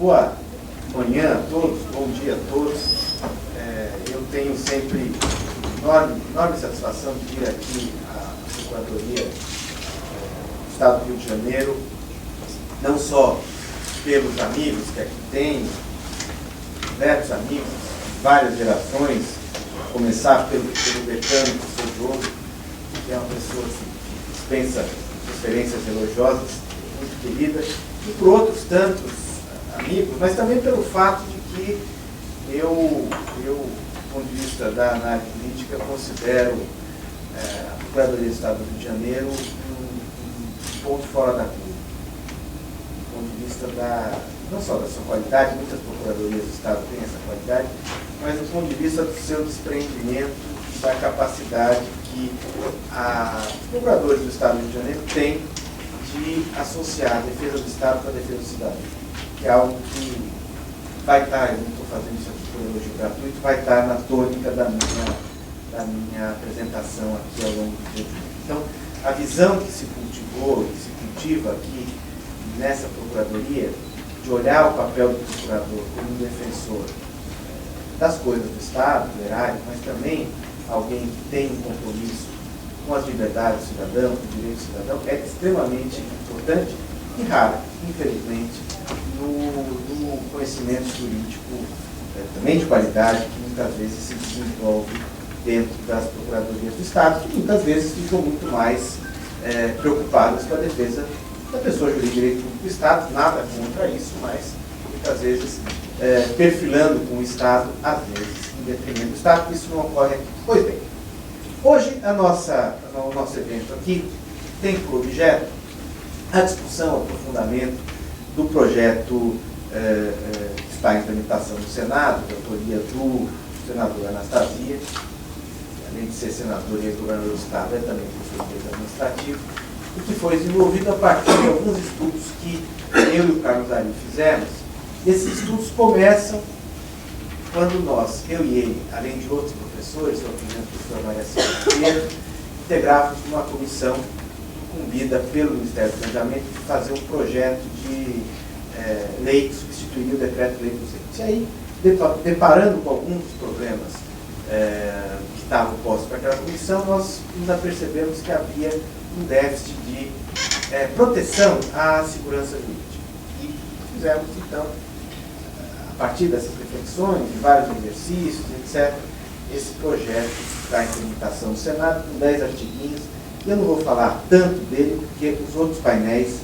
Boa manhã a todos, bom dia a todos. Eu tenho sempre enorme satisfação de vir aqui à Procuradoria do Estado do Rio de Janeiro, não só pelos amigos que aqui tem, diversos amigos, várias gerações, a começar pelo decano, professor Diogo, que é uma pessoa que dispensa referências elogiosas, muito querida, e por outros tantos amigos, mas também pelo fato de que eu do ponto de vista da análise política, considero a Procuradoria do Estado do Rio de Janeiro um ponto fora da curva. Do ponto de vista não só da sua qualidade, muitas procuradorias do Estado têm essa qualidade, mas do ponto de vista do seu desprendimento e da capacidade que os procuradores do Estado do Rio de Janeiro têm de associar a defesa do Estado com a defesa do cidadão, que é algo que vai estar, eu não estou fazendo isso aqui por elogio gratuito, vai estar na tônica da minha apresentação aqui ao longo do dia. Então, a visão que se cultivou e se cultiva aqui nessa Procuradoria, de olhar o papel do procurador como um defensor das coisas do Estado, do erário, mas também alguém que tem um compromisso com as liberdades do cidadão, com o direito do cidadão, é extremamente importante e raro, infelizmente, no conhecimento jurídico também de qualidade, que muitas vezes se desenvolve dentro das procuradorias do Estado, que muitas vezes ficam muito mais preocupadas com a defesa da pessoa jurídica e direito público do Estado, nada contra isso, mas muitas vezes perfilando com o Estado, às vezes em detrimento do Estado, isso não ocorre aqui. Pois bem, hoje o nosso evento aqui tem por objeto a discussão, o aprofundamento do projeto que está em tramitação no Senado, de autoria do senador Anastasia, além de ser senador e governador do Estado, é também professor de direito administrativo, e que foi desenvolvido a partir de alguns estudos que eu e o Carlos Ari fizemos. Esses estudos começam quando nós, eu e ele, além de outros professores, eu apresento a professora Maria Silvia Pinheiro, integrávamos uma comissão incumbida pelo Ministério do Planejamento de fazer um projeto de lei que substituiria o decreto-lei 200. E aí, deparando com alguns problemas que estavam postos para aquela comissão, nós nos apercebemos que havia um déficit de proteção à segurança jurídica. E fizemos, então, a partir dessas reflexões, de vários exercícios, etc., esse projeto que está em tramitação no Senado, com 10 artiguinhos. E eu não vou falar tanto dele, porque os outros painéis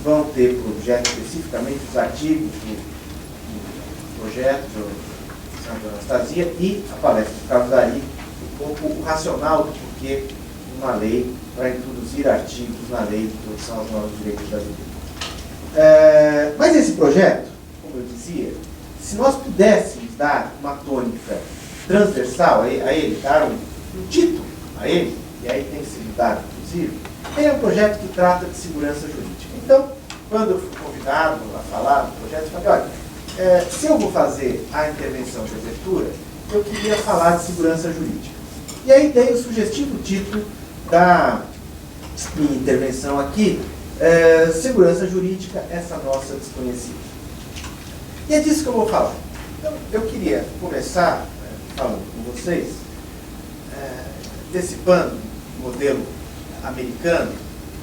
vão ter por objeto especificamente os artigos do projeto do senador Anastasia e a palestra do Carlos Ari, um pouco o racional do porquê uma lei para introduzir artigos na lei de introdução aos novos direitos da vida. Mas esse projeto, como eu dizia, se nós pudéssemos dar uma tônica transversal a ele, dar um título a ele, e aí tem sido dado, inclusive, é um projeto que trata de segurança jurídica. Então, quando eu fui convidado a falar do projeto, eu falei, olha, se eu vou fazer a intervenção de abertura, eu queria falar de segurança jurídica. E aí dei o sugestivo título da minha intervenção aqui, segurança jurídica, essa nossa desconhecida. E é disso que eu vou falar. Então, eu queria começar falando com vocês, antecipando o modelo americano,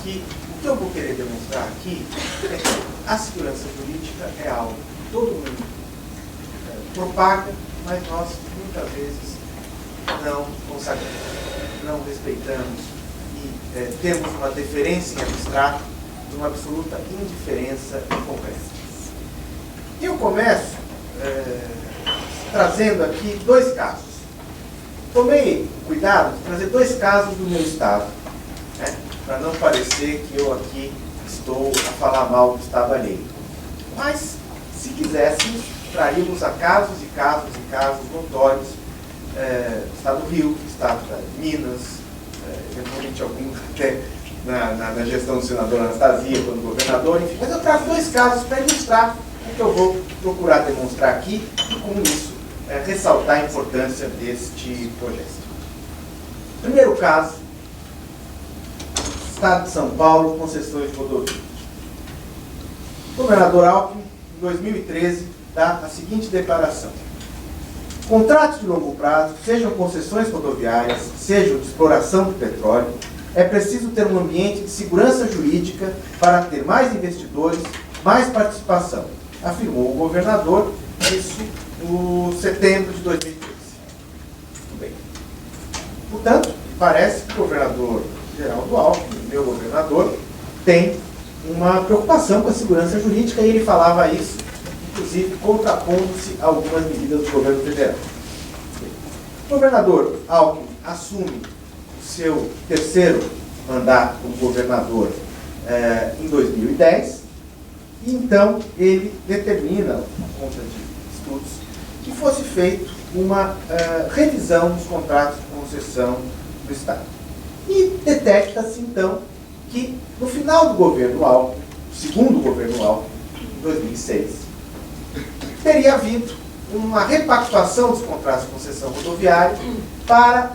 que o que eu vou querer demonstrar aqui é que a segurança jurídica é algo que todo mundo propaga, mas nós muitas vezes não consagramos, não respeitamos e temos uma deferência em abstrato de uma absoluta indiferença em concreto. E eu começo trazendo aqui dois casos. Tomei cuidado de trazer dois casos do meu estado, para não parecer que eu aqui estou a falar mal do estado alheio. Mas, se quiséssemos, traríamos a casos e casos e casos notórios do estado do Rio, do estado de Minas, eventualmente algum até na gestão do senador Anastasia, quando governador, enfim. Mas eu trago dois casos para ilustrar o que eu vou procurar demonstrar aqui e, com isso, ressaltar a importância deste projeto. Primeiro caso, Estado de São Paulo, concessões de rodovia. O governador Alckmin, em 2013, dá a seguinte declaração: contratos de longo prazo, sejam concessões rodoviárias, sejam de exploração do petróleo, é preciso ter um ambiente de segurança jurídica para ter mais investidores, mais participação, afirmou o governador, isso no setembro de 2013. Muito bem. Portanto, parece que o governador Geraldo Alckmin, meu governador, tem uma preocupação com a segurança jurídica, e ele falava isso, inclusive contrapondo-se a algumas medidas do governo federal. O governador Alckmin assume o seu terceiro mandato como governador em 2010, e então ele determina, por conta de estudos, que fosse feita uma revisão dos contratos de concessão do Estado. E detecta-se então que no final do governo Alckmin, segundo governo Alckmin, em 2006, teria havido uma repactuação dos contratos de concessão rodoviária para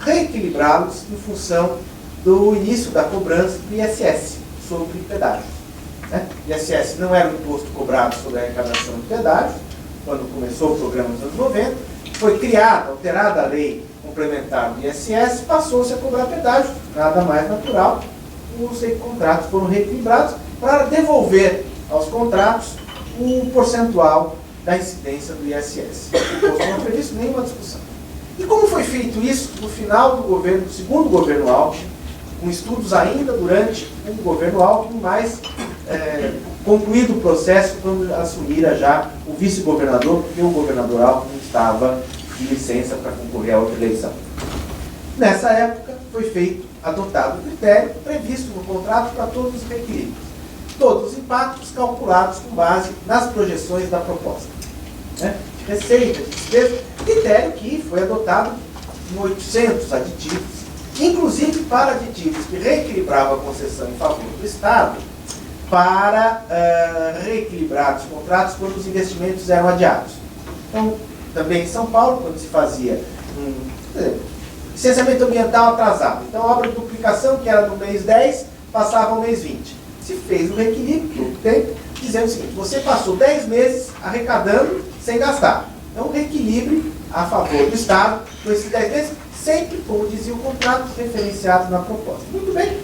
reequilibrá-los em função do início da cobrança do ISS sobre pedágio. O ISS não era um imposto cobrado sobre a arrecadação de pedágio, quando começou o programa nos anos 90, foi criada, alterada a lei complementar do ISS, passou-se a cobrar pedágio, nada mais natural. Os contratos foram reequilibrados para devolver aos contratos o percentual da incidência do ISS. O imposto não previsto nenhuma discussão. E como foi feito isso no final do governo, do segundo governo Alckmin, com estudos ainda durante o governo Alckmin, mas concluído o processo quando assumira já o vice-governador, porque o governador Alckmin estava de licença para concorrer a outra eleição. Nessa época foi adotado o critério previsto no contrato para todos os requeridos. Todos os impactos calculados com base nas projeções da proposta. De receita, de despesa, critério que foi adotado em 800 aditivos, inclusive para aditivos que reequilibravam a concessão em favor do Estado, para reequilibrar os contratos quando os investimentos eram adiados. Então, também em São Paulo, quando se fazia licenciamento ambiental atrasado, então a obra de duplicação, que era no mês 10, passava ao mês 20. Se fez o reequilíbrio, dizendo o seguinte: você passou 10 meses arrecadando sem gastar. Então, reequilibre a favor do Estado com esses 10 meses, sempre, como dizia o contrato, referenciado na proposta. Muito bem.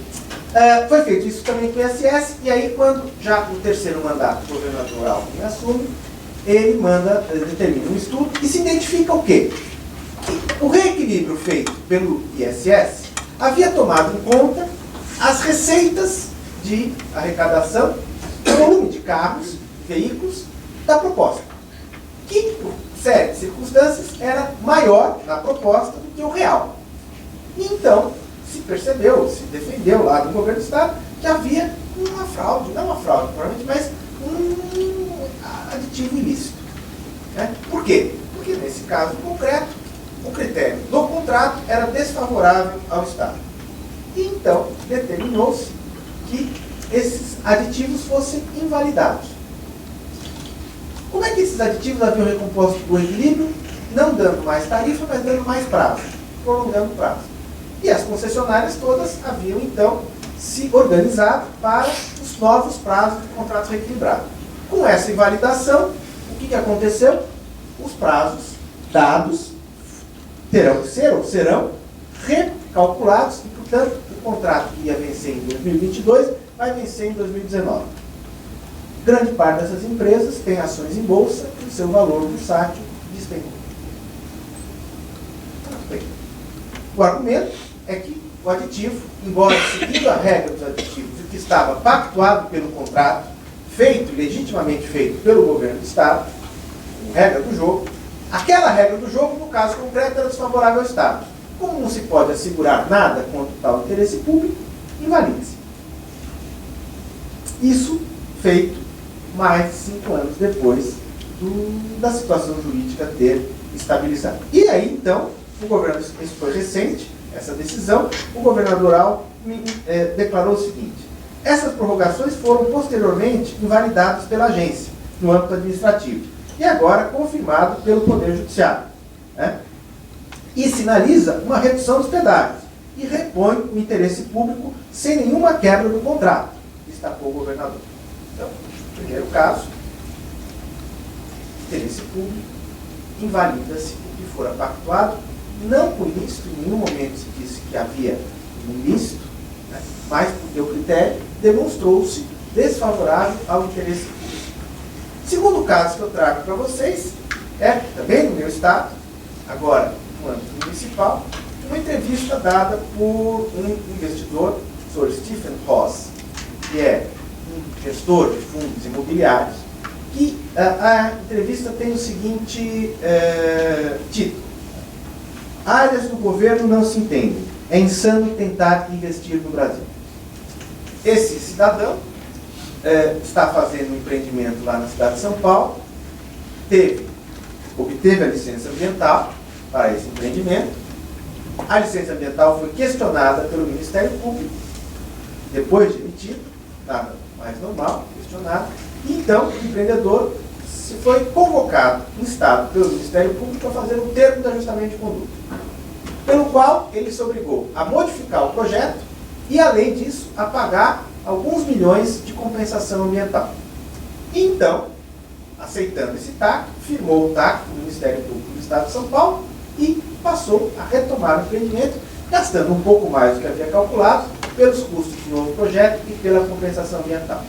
Foi feito isso também com o ISS, e aí, quando já no terceiro mandato o governador Alckmin assume, ele determina um estudo e se identifica o quê? Que o reequilíbrio feito pelo ISS havia tomado em conta as receitas de arrecadação, o volume de carros, veículos da proposta, que, por série de circunstâncias, era maior na proposta do que o real. E então se percebeu, se defendeu lá do governo do Estado, que havia uma fraude, não uma fraude, provavelmente, mas um aditivo ilícito. Por quê? Porque nesse caso concreto, o critério do contrato era desfavorável ao Estado. E então determinou-se que esses aditivos fossem invalidados. Como é que esses aditivos haviam recomposto o equilíbrio? Não dando mais tarifa, mas dando mais prazo, prolongando o prazo. E as concessionárias todas haviam, então, se organizado para os novos prazos de contrato reequilibrado. Com essa invalidação, o que aconteceu? Os prazos dados terão que ser ou serão recalculados e, portanto, o contrato que ia vencer em 2022 vai vencer em 2019. Grande parte dessas empresas tem ações em bolsa e o seu valor bursátil despencou. O argumento é que o aditivo, embora seguindo a regra dos aditivos, o que estava pactuado pelo contrato, legitimamente feito pelo governo do Estado, regra do jogo, aquela regra do jogo, no caso concreto, era desfavorável ao Estado. Como não se pode assegurar nada contra o tal interesse público, invalida-se. Isso feito mais de 5 anos depois da situação jurídica ter estabilizado. E aí, então, o governo, isso foi recente, essa decisão, o governador Alckmin declarou o seguinte: essas prorrogações foram posteriormente invalidadas pela agência, no âmbito administrativo, e agora confirmado pelo Poder Judiciário. E sinaliza uma redução dos pedágios e repõe o interesse público sem nenhuma quebra do contrato, destacou o governador. Então, primeiro caso, interesse público invalida-se o que fora pactuado, não com ilícito, em nenhum momento se disse que havia um ilícito, né, mas porque o critério demonstrou-se desfavorável ao interesse público. Segundo caso que eu trago para vocês, é também no meu estado, agora no âmbito municipal, uma entrevista dada por um investidor, o Sr. Stephen Ross, que é um gestor de fundos imobiliários, que a entrevista tem o seguinte título: áreas do governo não se entendem, é insano tentar investir no Brasil. Esse cidadão está fazendo um empreendimento lá na cidade de São Paulo, obteve a licença ambiental para esse empreendimento. A licença ambiental foi questionada pelo Ministério Público, depois de emitido, nada mais normal, questionado. E então, o empreendedor foi convocado, instado pelo Ministério Público a fazer um termo de ajustamento de conduta, pelo qual ele se obrigou a modificar o projeto e, além disso, a pagar alguns milhões de compensação ambiental. E então, aceitando esse TAC, firmou o TAC do Ministério Público do Estado de São Paulo e passou a retomar o empreendimento, gastando um pouco mais do que havia calculado pelos custos do novo projeto e pela compensação ambiental.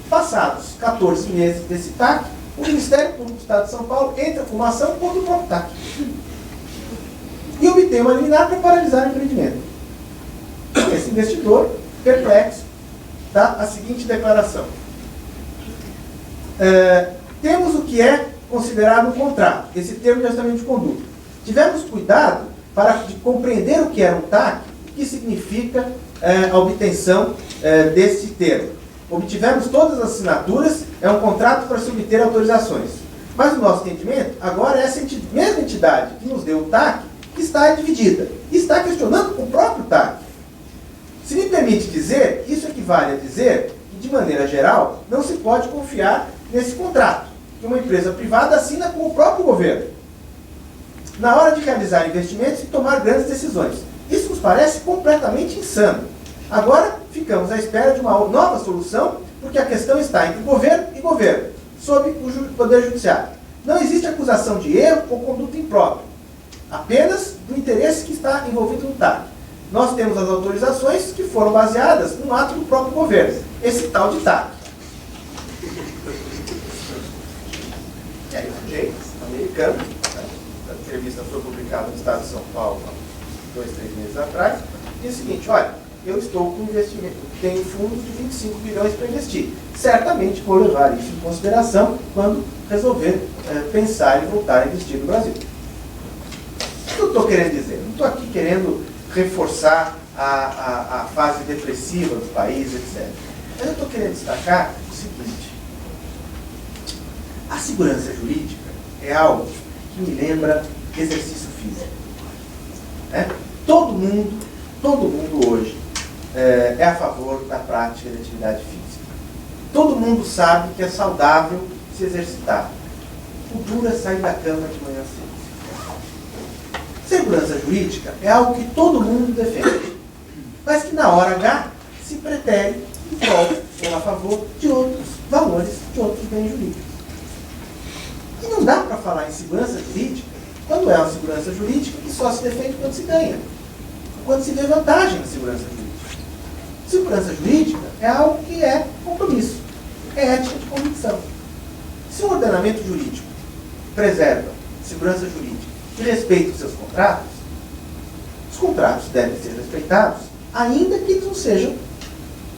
Passados 14 meses desse TAC, o Ministério Público do Estado de São Paulo entra com uma ação contra o próprio TAC e obtém uma liminar para paralisar o empreendimento. Esse investidor, perplexo, dá a seguinte declaração: temos o que é considerado um contrato, esse termo de ajustamento de conduta. Tivemos cuidado para compreender o que era um TAC, o que significa a obtenção desse termo. Obtivemos todas as assinaturas, é um contrato para se obter autorizações. Mas o nosso entendimento, agora é essa mesma entidade que nos deu o TAC, que está dividida, e está questionando o próprio TAC. Se me permite dizer, isso equivale a dizer que, de maneira geral, não se pode confiar nesse contrato, que uma empresa privada assina com o próprio governo, na hora de realizar investimentos e tomar grandes decisões. Isso nos parece completamente insano. Agora, ficamos à espera de uma nova solução, porque a questão está entre governo e governo, sob o Poder Judiciário. Não existe acusação de erro ou conduta imprópria, apenas do interesse que está envolvido no TAC. Nós temos as autorizações que foram baseadas no ato do próprio governo, esse tal de TAC. E aí, o sujeito americano, a entrevista foi publicada no Estado de São Paulo há 2-3 meses atrás, diz o seguinte: olha, eu estou com investimento, tenho fundos de 25 bilhões para investir. Certamente vou levar isso em consideração quando resolver pensar em voltar a investir no Brasil. O que eu estou querendo dizer? Não estou aqui querendo reforçar a fase depressiva do país, etc. Mas eu estou querendo destacar o seguinte: a segurança jurídica é algo que me lembra exercício físico. Todo mundo hoje é a favor da prática de atividade física. Todo mundo sabe que é saudável se exercitar. O duro é sair da cama de manhã cedo. Segurança jurídica é algo que todo mundo defende, mas que na hora H se pretere em prol ou a favor de outros valores, de outros bens jurídicos. E não dá para falar em segurança jurídica quando é uma segurança jurídica que só se defende quando se ganha, quando se vê vantagem na segurança jurídica. Segurança jurídica é algo que é compromisso, é ética de convicção. Se o ordenamento jurídico preserva segurança jurídica e respeita os seus contratos, os contratos devem ser respeitados, ainda que eles não sejam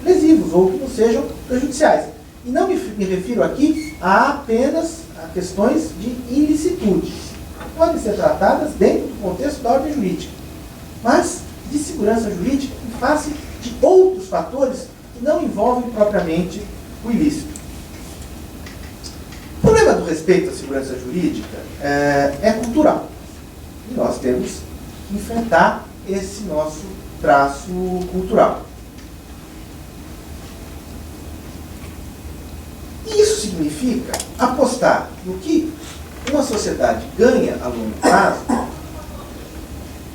lesivos ou que não sejam prejudiciais. E não me refiro aqui apenas a questões de ilicitude, que podem ser tratadas dentro do contexto da ordem jurídica, mas de segurança jurídica em face de outros fatores que não envolvem propriamente o ilícito. O problema do respeito à segurança jurídica é cultural. E nós temos que enfrentar esse nosso traço cultural. E isso significa apostar no que uma sociedade ganha a longo prazo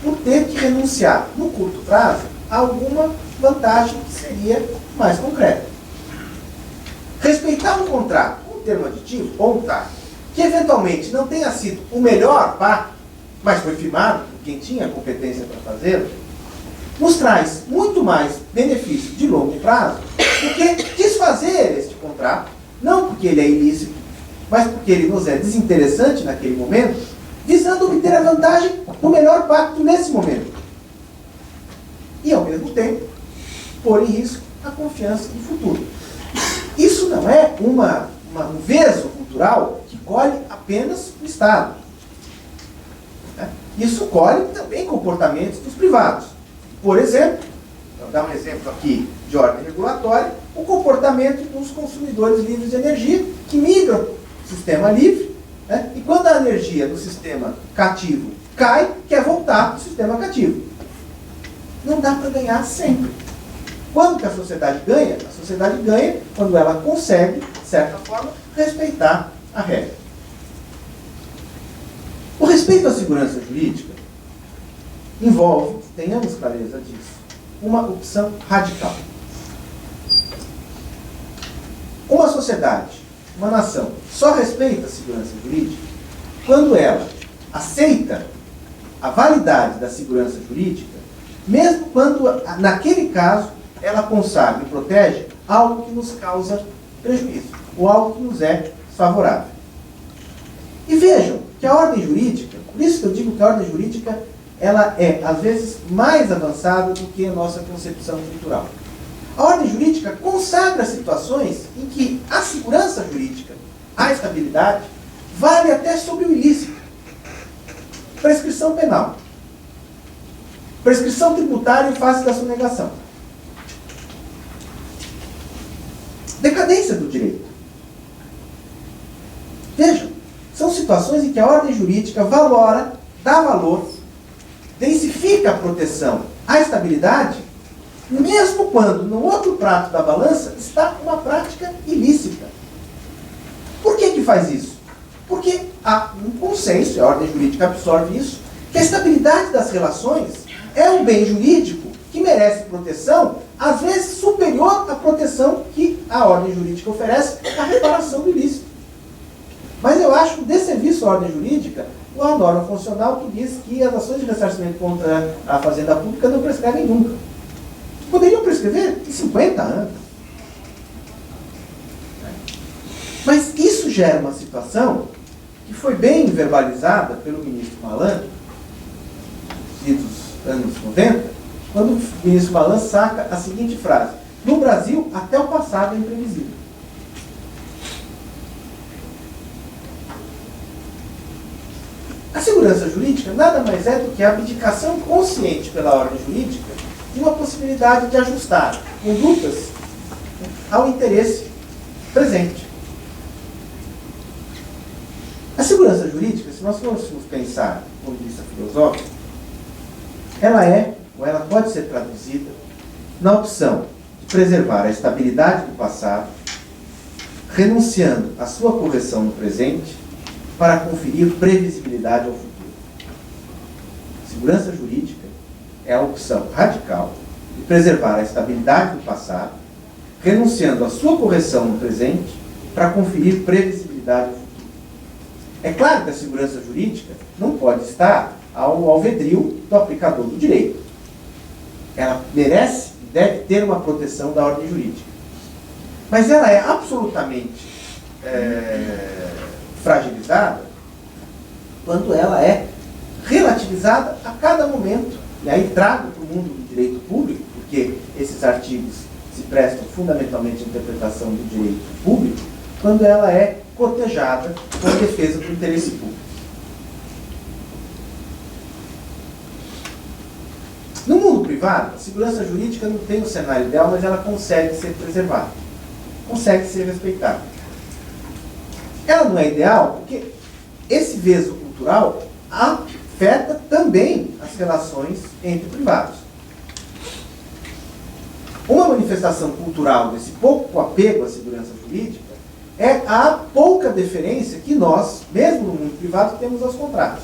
por ter que renunciar no curto prazo a alguma vantagem que seria mais concreta. Respeitar um contrato, um termo aditivo ou um TAC, que eventualmente não tenha sido o melhor pacto, mas foi firmado por quem tinha competência para fazê-lo, nos traz muito mais benefício de longo prazo do que desfazer este contrato, não porque ele é ilícito, mas porque ele nos é desinteressante naquele momento, visando obter a vantagem do melhor pacto nesse momento. E, ao mesmo tempo, pôr em risco a confiança no futuro. Isso não é um veso cultural que colhe apenas o Estado. Isso colhe também comportamentos dos privados. Por exemplo, vou dar um exemplo aqui de ordem regulatória, o comportamento dos consumidores livres de energia, que migram para o sistema livre, e quando a energia do sistema cativo cai, quer voltar para o sistema cativo. Não dá para ganhar sempre. Quando que a sociedade ganha? A sociedade ganha quando ela consegue, de certa forma, respeitar a regra. O respeito à segurança jurídica envolve, tenhamos clareza disso, uma opção radical. Uma sociedade, uma nação, só respeita a segurança jurídica quando ela aceita a validade da segurança jurídica, mesmo quando, naquele caso, ela consagra e protege algo que nos causa prejuízo, ou algo que nos é favorável. E vejam que a ordem jurídica, por isso que eu digo que a ordem jurídica ela é, às vezes, mais avançada do que a nossa concepção cultural. A ordem jurídica consagra situações em que a segurança jurídica, a estabilidade, vale até sobre o ilícito. Prescrição penal. Prescrição tributária em face da sonegação. Decadência do direito. Vejam, são situações em que a ordem jurídica valora, dá valor, densifica a proteção à estabilidade, mesmo quando no outro prato da balança está uma prática ilícita. Por que faz isso? Porque há um consenso, a ordem jurídica absorve isso, que a estabilidade das relações é um bem jurídico que merece proteção, às vezes superior à proteção que a ordem jurídica oferece à reparação do ilícito. Mas eu acho de serviço à ordem jurídica a norma funcional que diz que as ações de ressarcimento contra a fazenda pública não prescrevem nunca. Poderiam prescrever em 50 anos. Mas isso gera uma situação que foi bem verbalizada pelo ministro Malan, dos anos 90, quando o ministro Malan saca a seguinte frase: no Brasil, até o passado é imprevisível. A segurança jurídica nada mais é do que a abdicação consciente pela ordem jurídica de uma possibilidade de ajustar condutas ao interesse presente. A segurança jurídica, se nós fôssemos pensar do ponto de vista filosófico, ela é, ou ela pode ser traduzida na opção de preservar a estabilidade do passado, renunciando à sua correção no presente, para conferir previsibilidade ao futuro. Segurança jurídica é a opção radical de preservar a estabilidade do passado, renunciando à sua correção no presente, para conferir previsibilidade ao futuro. É claro que a segurança jurídica não pode estar ao alvedrio do aplicador do direito. Ela merece e deve ter uma proteção da ordem jurídica. Mas ela é absolutamente fragilizada quando ela é relativizada a cada momento, e aí trago para o mundo do direito público, porque esses artigos se prestam fundamentalmente à interpretação do direito público, quando ela é cotejada com a defesa do interesse público. No mundo privado, a segurança jurídica não tem o cenário ideal, mas ela consegue ser preservada, consegue ser respeitada. Ela não é ideal porque esse veso cultural afeta também as relações entre privados. Uma manifestação cultural desse pouco apego à segurança jurídica é a pouca deferência que nós, mesmo no mundo privado, temos aos contratos.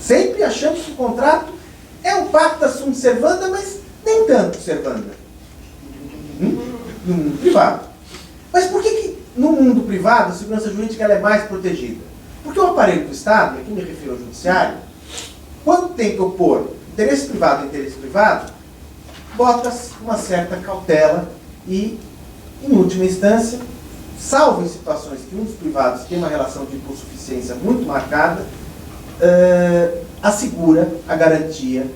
Sempre achamos que o contrato é um pacta sunt servanda, mas nem tanto servanda. No mundo privado. Mas por que no mundo privado a segurança jurídica ela é mais protegida? Porque o aparelho do Estado, e aqui me refiro ao judiciário, quando tem que opor interesse privado a interesse privado, bota uma certa cautela e, em última instância, salvo em situações que um dos privados tem uma relação de hipossuficiência muito marcada, assegura a garantia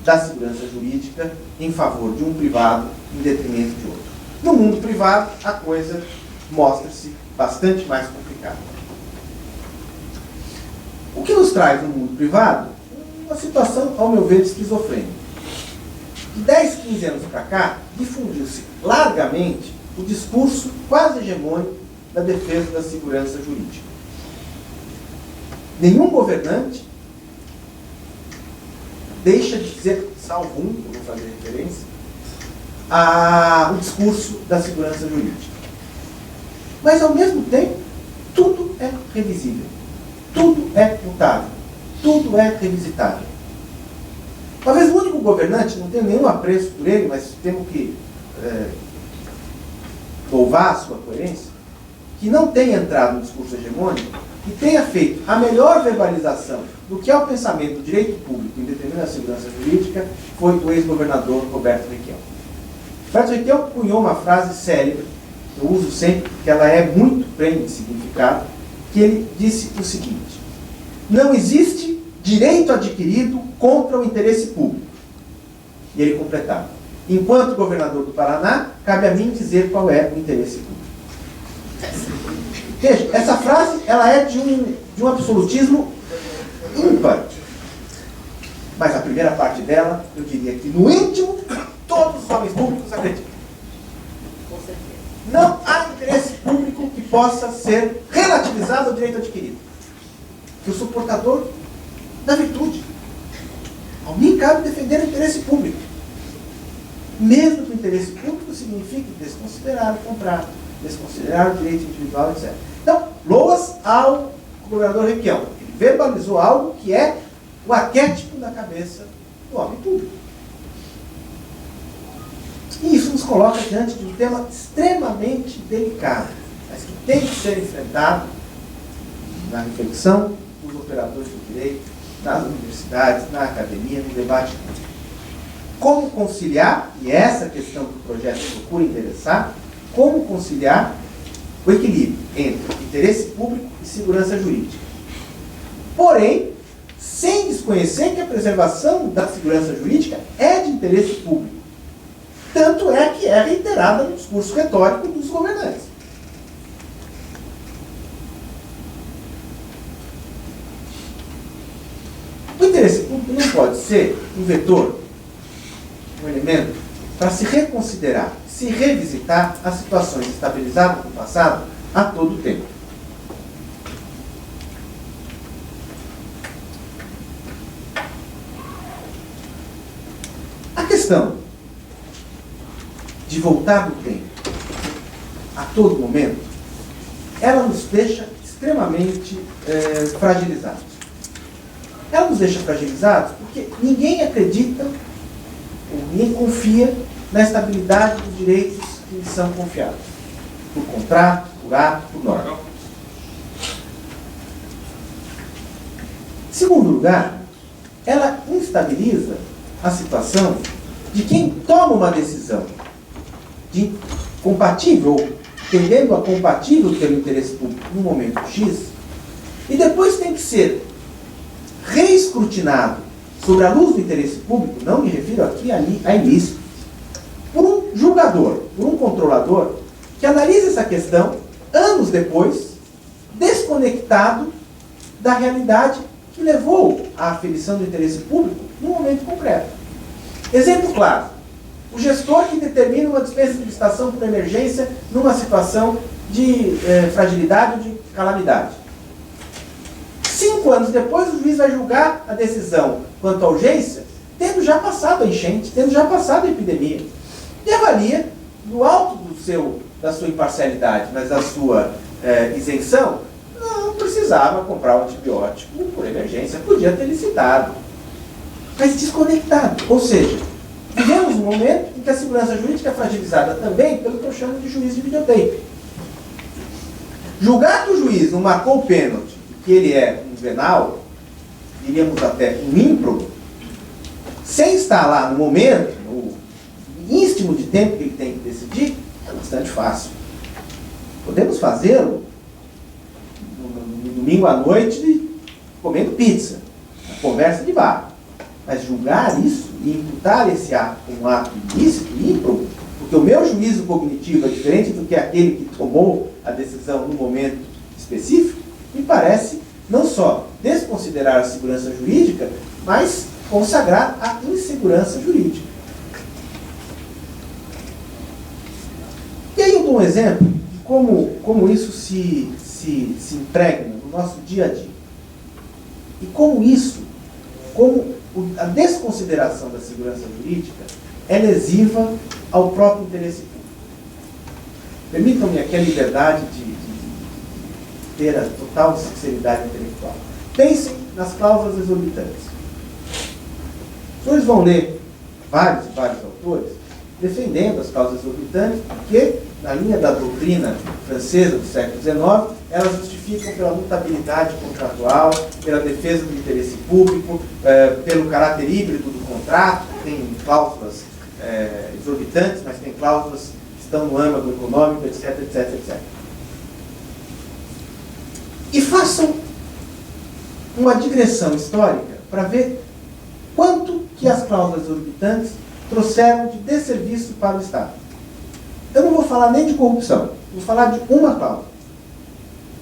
da segurança jurídica em favor de um privado em detrimento de outro. No mundo privado, a coisa mostra-se bastante mais complicada. O que nos traz no mundo privado? Uma situação, ao meu ver, esquizofrênica. De 10, 15 anos para cá, difundiu-se largamente o discurso quase hegemônico da defesa da segurança jurídica. Nenhum governante deixa de dizer, salvo um, que eu vou fazer referência, o discurso da segurança jurídica. Mas, ao mesmo tempo, tudo é revisível, tudo é mutável, tudo é revisitável. Talvez o único governante, não tenho nenhum apreço por ele, mas temos que louvar a sua coerência, que não tenha entrado no discurso hegemônico e tenha feito a melhor verbalização do que é o pensamento do direito público em detrimento da segurança jurídica, foi o ex-governador Roberto Requião. Roberto Requião cunhou uma frase célebre, eu uso sempre, porque ela é muito plena de significado, que ele disse o seguinte: não existe direito adquirido contra o interesse público. E ele completava: enquanto governador do Paraná, cabe a mim dizer qual é o interesse público. Veja, essa frase ela é de um absolutismo ímpar. Mas a primeira parte dela, eu diria que no íntimo, todos os homens públicos acreditam. Com certeza. Não há interesse público que possa ser relativizado ao direito adquirido. Que o suportador da virtude. A mim cabe defender o interesse público. Mesmo que o interesse público signifique desconsiderar o contrato, desconsiderar o direito individual, etc. Então, loas ao governador Requião. Ele verbalizou algo que é o arquétipo da cabeça do homem público. E isso nos coloca diante de um tema extremamente delicado, mas que tem que ser enfrentado na reflexão dos operadores do direito, nas universidades, na academia, no debate público. Como conciliar, e essa questão que o projeto procura endereçar, como conciliar o equilíbrio entre interesse público e segurança jurídica. Porém, sem desconhecer que a preservação da segurança jurídica é de interesse público. Tanto é que é reiterada no discurso retórico dos governantes. O interesse público não pode ser um vetor, um elemento, para se reconsiderar, se revisitar as situações estabilizadas no passado a todo tempo. A questão de voltar no tempo a todo momento, ela nos deixa extremamente fragilizados. Ela nos deixa fragilizados porque ninguém acredita, ou ninguém confia na estabilidade dos direitos que lhes são confiados. Por contrato, por ato, por norma. Em segundo lugar, ela instabiliza a situação de quem toma uma decisão de compatível, ou tendendo a compatível pelo interesse público no momento X, e depois tem que ser reescrutinado sobre a luz do interesse público, não me refiro aqui a ilícito, por um julgador, por um controlador, que analisa essa questão, anos depois, desconectado da realidade que levou à aferição do interesse público no momento concreto. Exemplo claro: o gestor que determina uma dispensa de licitação por emergência numa situação de fragilidade ou de calamidade. 5 anos depois, o juiz vai julgar a decisão quanto à urgência, tendo já passado a enchente, tendo já passado a epidemia. E avalia, no alto da sua imparcialidade, mas da sua isenção, não precisava comprar um antibiótico por emergência, podia ter licitado. Mas desconectado. Ou seja, vivemos um momento em que a segurança jurídica é fragilizada também pelo que eu chamo de juiz de videotape. Julgar que o juiz não marcou o pênalti, que ele é um venal, diríamos até um ímprobo, sem estar lá no momento, no íntimo de tempo que ele tem que decidir, é bastante fácil. Podemos fazê-lo no domingo à noite comendo pizza, na conversa de bar. Mas julgar isso e imputar esse ato como um ato ilícito, ímprobo, porque o meu juízo cognitivo é diferente do que aquele que tomou a decisão no momento específico, me parece não só desconsiderar a segurança jurídica, mas consagrar a insegurança jurídica. E aí eu dou um exemplo de como isso se impregna no nosso dia a dia. E como a desconsideração da segurança jurídica é lesiva ao próprio interesse público. Permitam-me aqui a liberdade de ter a total sinceridade intelectual. Pensem nas cláusulas exorbitantes. Os senhores vão ler vários e vários autores defendendo as cláusulas exorbitantes, porque, na linha da doutrina francesa do século XIX, elas justificam pela mutabilidade contratual, pela defesa do interesse público, pelo caráter híbrido do contrato. Tem cláusulas exorbitantes, mas tem cláusulas que estão no âmago econômico, etc, etc, etc. E façam uma digressão histórica para ver quanto que as cláusulas exorbitantes trouxeram de desserviço para o Estado. Eu não vou falar nem de corrupção, vou falar de uma cláusula.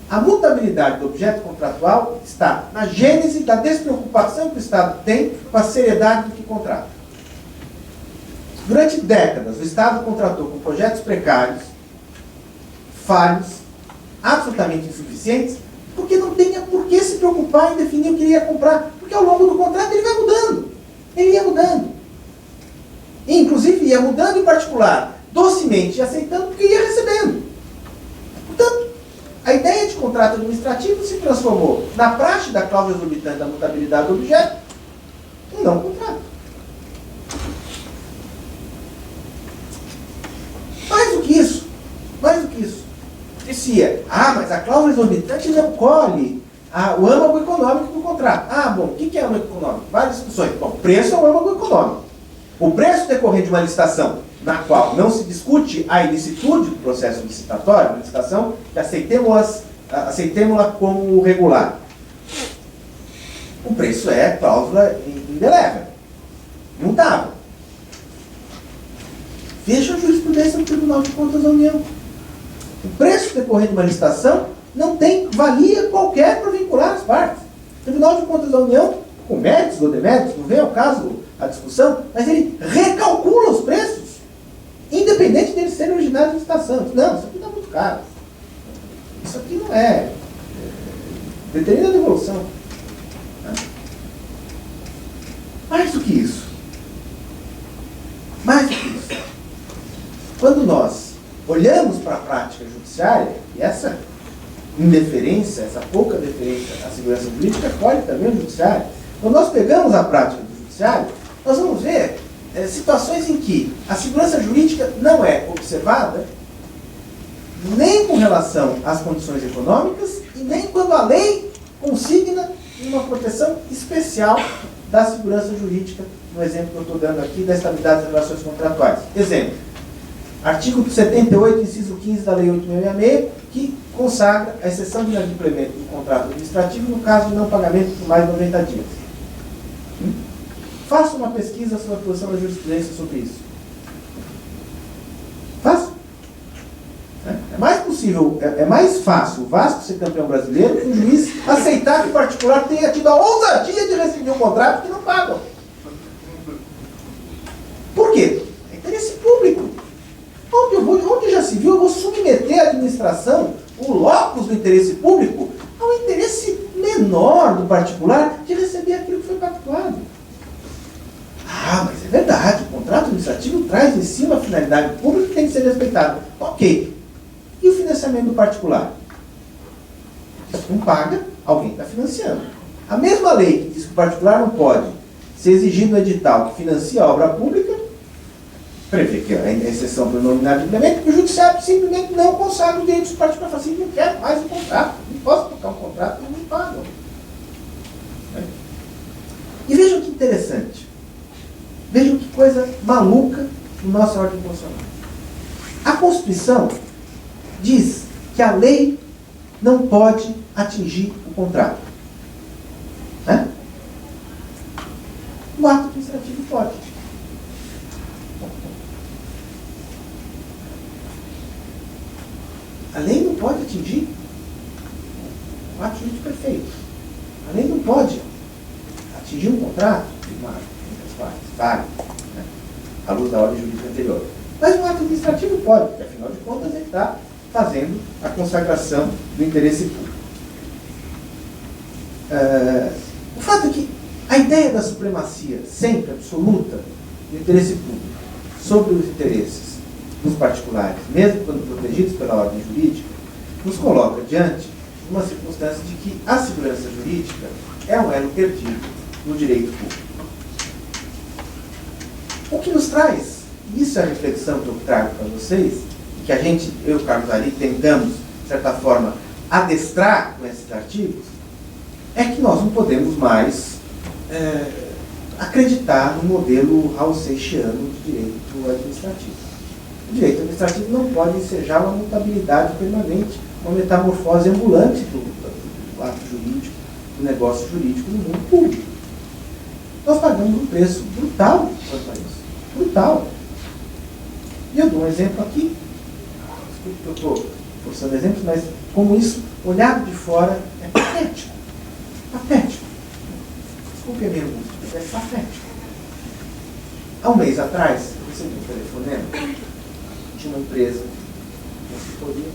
A mutabilidade do objeto contratual está na gênese da despreocupação que o Estado tem com a seriedade do que contrata. Durante décadas, o Estado contratou com projetos precários, falhos, absolutamente insuficientes, porque não tinha por que se preocupar em definir o que ele ia comprar, porque ao longo do contrato ele vai mudando. Ele ia mudando. E, inclusive, ia mudando em particular, docemente aceitando, porque ia recebendo. Portanto, a ideia de contrato administrativo se transformou, na praxe da cláusula exorbitante da mutabilidade do objeto, em não contrato. Mais do que isso, dizia, mas a cláusula exorbitante não colhe o âmago econômico do contrato. Bom, o que é âmago econômico? Várias discussões. Bom, preço é o âmago econômico. O preço decorrente de uma licitação, na qual não se discute a ilicitude do processo licitatório, uma licitação que aceitemos-la como regular. O preço é cláusula indelével, imutável. Veja a jurisprudência do Tribunal de Contas da União. O preço decorrente de uma licitação não tem valia qualquer para vincular as partes. O Tribunal de Contas da União, com méritos ou deméritos, não vem ao caso a discussão, mas ele recalcula os preços, independente deles serem originários de licitação. Não, isso aqui está muito caro. Isso aqui não é. Determina a devolução. Mais do que isso. Quando nós olhamos para a prática judiciária, e essa indeferência, essa pouca deferência à segurança jurídica, colhe também o judiciário. Quando nós pegamos a prática do judiciário, nós vamos ver situações em que a segurança jurídica não é observada nem com relação às condições econômicas e nem quando a lei consigna uma proteção especial da segurança jurídica, no exemplo que eu estou dando aqui, da estabilidade das relações contratuais. Exemplo, artigo 78, inciso 15 da Lei 8.666, que consagra a exceção de inadimplemento do contrato administrativo no caso de não pagamento por mais de 90 dias. Faça uma pesquisa sobre a posição da jurisprudência sobre isso. Faça. É mais possível, é mais fácil o Vasco ser campeão brasileiro que o juiz aceitar que o particular tenha tido a ousadia de rescindir um contrato que não pagam. Por quê? É interesse público. Onde já se viu, eu vou submeter a administração, o locus do interesse público, ao interesse menor do particular de receber aquilo que foi pactuado. Mas é verdade, o contrato administrativo traz em si uma finalidade pública que tem que ser respeitada. Ok. E o financiamento do particular? Se não paga, alguém está financiando. A mesma lei que diz que o particular não pode ser exigido no edital que financia a obra pública, prevê que a exceção para o nominado de implemento, o judiciário simplesmente não consagra os direitos particulares. Fala assim, não quero mais um contrato, não posso tocar um contrato, não me pagam. E vejam que interessante, vejam que coisa maluca na nossa ordem constitucional. A Constituição diz que a lei não pode atingir o contrato. Né? O ato administrativo pode. A lei não pode atingir o ato jurídico perfeito. A lei não pode atingir um contrato firmado entre as partes, válido, né? À luz da ordem jurídica anterior. Mas o ato administrativo pode, porque afinal de contas ele está fazendo a consagração do interesse público. O fato é que a ideia da supremacia sempre absoluta do interesse público sobre os interesses dos particulares, mesmo quando protegidos pela ordem jurídica, nos coloca diante de uma circunstância de que a segurança jurídica é um elo perdido no direito público. O que nos traz, e isso é a reflexão que eu trago para vocês, que a gente, eu e o Carlos Ari, tentamos, de certa forma, adestrar com esses artigos, é que nós não podemos mais acreditar no modelo raul-seixiano de direito administrativo. O direito administrativo não pode ensejar uma mutabilidade permanente, uma metamorfose ambulante do ato jurídico, do negócio jurídico no mundo público. Nós pagamos um preço brutal quanto a isso. Brutal. E eu dou um exemplo aqui. Desculpe que eu estou forçando exemplos, mas como isso, olhado de fora, é patético. Patético. Desculpe a minha angústia, mas é patético. Há um mês atrás, eu recebi um telefonema de uma empresa, uma consultoria,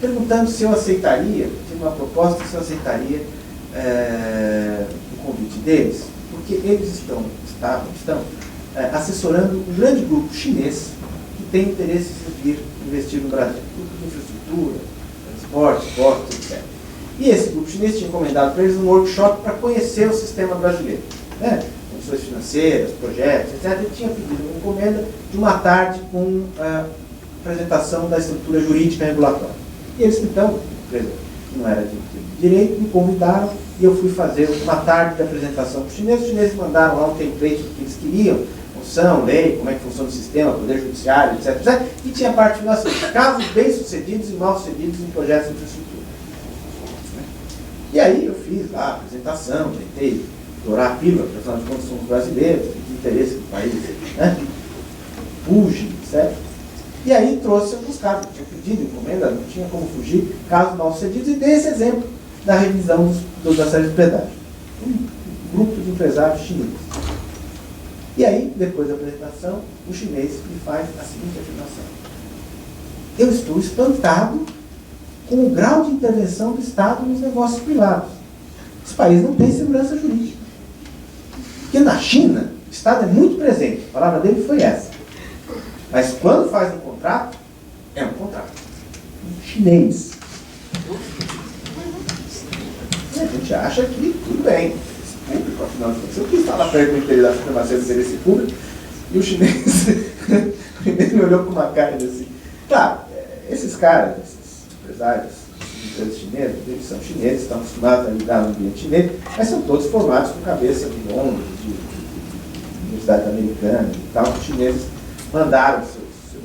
perguntando se eu aceitaria, tinha uma proposta se eu aceitaria o convite deles, porque eles estão assessorando um grande grupo chinês que tem interesse em vir investir no Brasil. Grupo de infraestrutura, transporte, portos, etc. E esse grupo chinês tinha encomendado para eles um workshop para conhecer o sistema brasileiro. Né? Condições financeiras, projetos, etc. Ele tinha pedido uma encomenda de uma tarde com a apresentação da estrutura jurídica regulatória. E eles, então, empresa que não era de direito, me convidaram e eu fui fazer uma tarde de apresentação para os chineses. Os chineses mandaram lá um template que eles queriam, função, lei, como é que funciona o sistema, poder judiciário, etc, etc. E tinha a parte final assim, casos bem-sucedidos e mal-sucedidos em projetos de infraestrutura. E aí eu fiz lá a apresentação, tentei dourar a pílula, porque afinal de contas somos brasileiros, tem interesse no país, né? Fuge, certo? E aí trouxe alguns casos, tinha pedido encomenda, não tinha como fugir, casos mal-sucedidos, e dei esse exemplo da revisão da série de pedágio. Um grupo de empresários chineses. E aí, depois da apresentação, o chinês me faz a seguinte afirmação: eu estou espantado com o grau de intervenção do Estado nos negócios privados. Esse país não tem segurança jurídica. Porque na China, o Estado é muito presente. A palavra dele foi essa. Mas quando faz um contrato, é um contrato. Um chinês. E a gente acha que tudo bem. Esse público, afinal de contas, eu quis falar perto do interesse da supremacia do interesse público, e o chinês me olhou com uma cara assim. Claro, esses caras, empresários, empresas chinesas, eles são chineses, estão acostumados a lidar no ambiente chinês, mas são todos formados com cabeça de Londres, de universidade americana e tal. Os chineses mandaram seus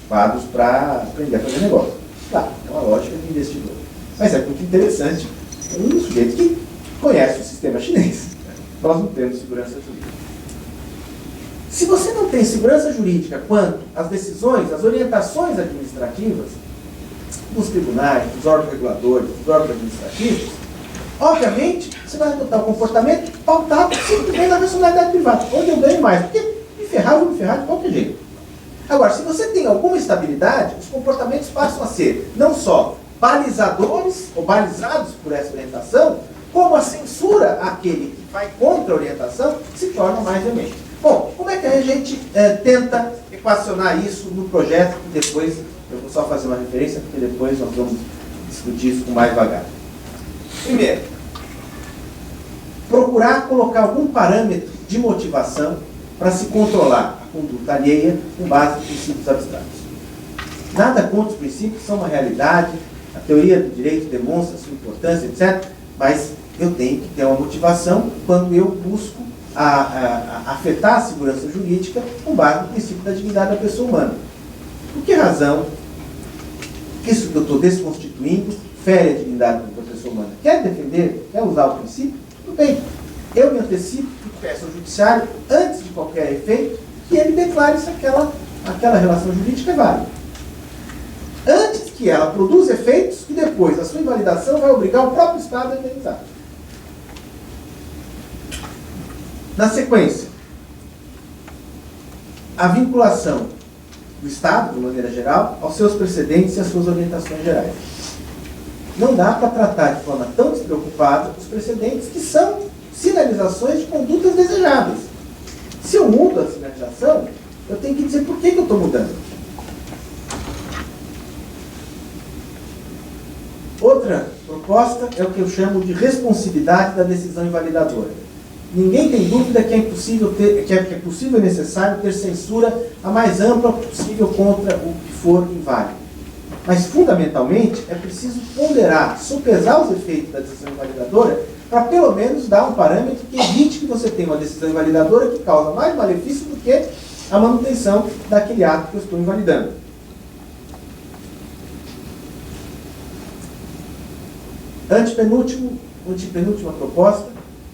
quadros para aprender a fazer negócio. Claro, é uma lógica de investidor. Mas é muito interessante um sujeito que conhece o sistema chinês. Nós não temos segurança jurídica. Se você não tem segurança jurídica quanto às decisões, às orientações administrativas, dos tribunais, dos órgãos reguladores, dos órgãos administrativos, obviamente, você vai adotar um comportamento pautado simplesmente na personalidade privada, onde eu ganho mais, porque me ferrar, eu vou me ferrar de qualquer jeito. Agora, se você tem alguma estabilidade, os comportamentos passam a ser não só balizadores ou balizados por essa orientação, como a censura àquele que vai contra a orientação se torna mais veemente. Bom, como é que a gente tenta equacionar isso no projeto, que depois eu vou só fazer uma referência, porque depois nós vamos discutir isso com mais devagar. Primeiro, procurar colocar algum parâmetro de motivação para se controlar a conduta alheia com base em princípios abstratos. Nada contra os princípios, são uma realidade, a teoria do direito demonstra sua importância, etc., mas eu tenho que ter uma motivação quando eu busco afetar a segurança jurídica com base no princípio da dignidade da pessoa humana. Por que razão isso que eu estou desconstituindo fere a dignidade da pessoa humana? Quer defender, quer usar o princípio? Tudo bem. Eu me antecipo e peço ao judiciário, antes de qualquer efeito, que ele declare se aquela relação jurídica é válida. Antes que ela produza efeitos que depois a sua invalidação vai obrigar o próprio Estado a indenizar. Na sequência, a vinculação do Estado, de maneira geral, aos seus precedentes e às suas orientações gerais. Não dá para tratar de forma tão despreocupada os precedentes que são sinalizações de condutas desejáveis. Se eu mudo a sinalização, eu tenho que dizer por que eu estou mudando. Outra proposta é o que eu chamo de responsividade da decisão invalidadora. Ninguém tem dúvida que é possível e necessário ter censura a mais ampla possível contra o que for inválido. Mas, fundamentalmente, é preciso ponderar, sopesar os efeitos da decisão invalidadora para, pelo menos, dar um parâmetro que evite que você tenha uma decisão invalidadora que causa mais malefício do que a manutenção daquele ato que eu estou invalidando. Antepenúltima proposta,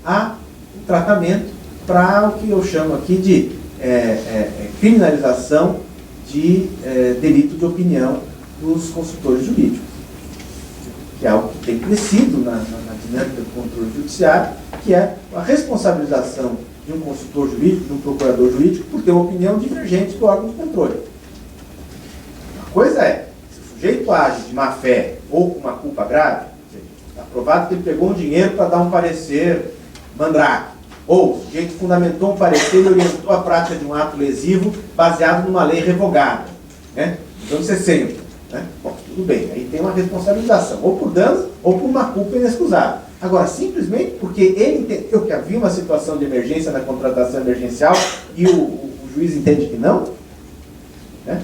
há um tratamento para o que eu chamo aqui de criminalização de delito de opinião dos consultores jurídicos, que é algo que tem crescido na dinâmica do controle judiciário, que é a responsabilização de um consultor jurídico, de um procurador jurídico, por ter uma opinião divergente do órgão de controle. Uma coisa é, se o sujeito age de má fé ou com uma culpa grave, está provado que ele pegou um dinheiro para dar um parecer mandrake, ou o sujeito fundamentou um parecer e orientou a prática de um ato lesivo baseado numa lei revogada, né? Dos anos 60. Né? Bom, tudo bem, aí tem uma responsabilização, ou por dano, ou por uma culpa inexcusável. Agora, simplesmente porque ele entendeu que havia uma situação de emergência na contratação emergencial e o juiz entende que não, né?